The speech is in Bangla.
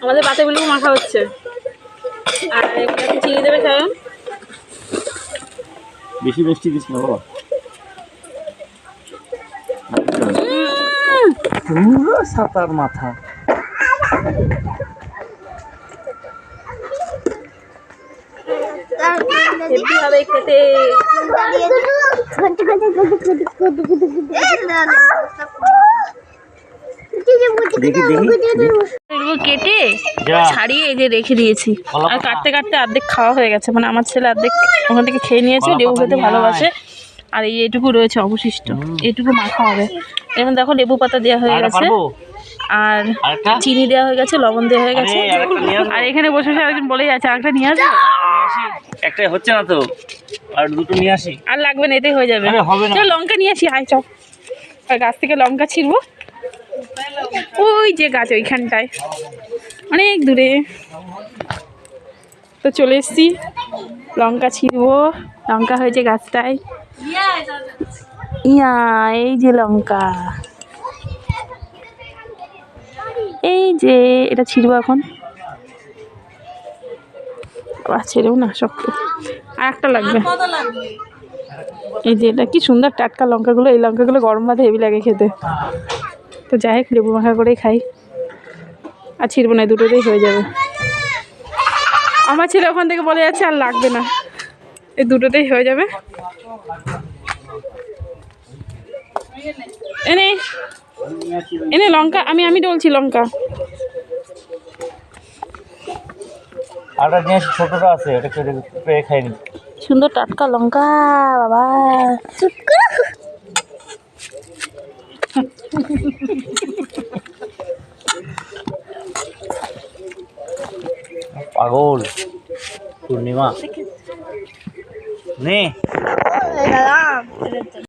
আমাদের পাতাগুলো মাখা হচ্ছে আর এখানে চিনি দেবে সায়ন। বেশি মিষ্টি দিস না বাবা। পুরো সাতার মাথা। হেভি হবে খেতে। কেটে ছাড়িয়ে এই যে রেখে দিয়েছি আর কাটতে কাটতে অর্ধেক খাওয়া হয়ে গেছে, মানে আমার ছেলে অর্ধেক ওখান থেকে খেয়ে নিয়েছে, লেবু খেতে ভালোবাসে আর এইটুকু রয়েছে অবশিষ্ট, এইটুকু মাখা হবে। এখন দেখো লেবু পাতা দেওয়া হয়ে গেছে আর চিনি দেওয়া হয়ে গেছে, লবণ দেওয়া হয়ে গেছে আর এখানে বসে বসে একজন বলেই আছে আরেকটা নিয়ে আসবে। একটাই হচ্ছে না তো, আর দুটো নিয়ে আসি। আর লাগবে না, এটাই হয়ে যাবে। চল লঙ্কা নিয়ে আসি, আয় চল। আর গাছ থেকে লঙ্কা ছিঁড়বো, ওই যে গাছ ওইখানটায় অনেক দূরে। তো চলে এসছি, লঙ্কা ছিঁড়বো, লঙ্কা হয়েছে গাছটায়। ইয়া এই যে লঙ্কা, এই যে এটা ছিঁড়বো এখন। ছেড়েও না শক্ত, আর একটা লাগবে। এই যে এটা কি সুন্দর টাটকা লঙ্কাগুলো, এই লঙ্কাগুলো গরম ভাতে হেভি লাগে খেতে। তো যাই হোক লেবু মাখা করেই খাই, আর ছিড়বো না, দুটোতেই হয়ে যাবে। আমার ছেলে ওখান থেকে বলে যাচ্ছে আর লাগবে না, এই দুটোতেই হয়ে যাবে। এনে এনে লঙ্কা, আমি ডলছি লঙ্কা। আটা নিয়ে আসি, ছোটটা আছে, এটা পেয়ে খাইনি। সুন্দর টাটকা লঙ্কা বাবা। পাগল পূর্ণিমা নে।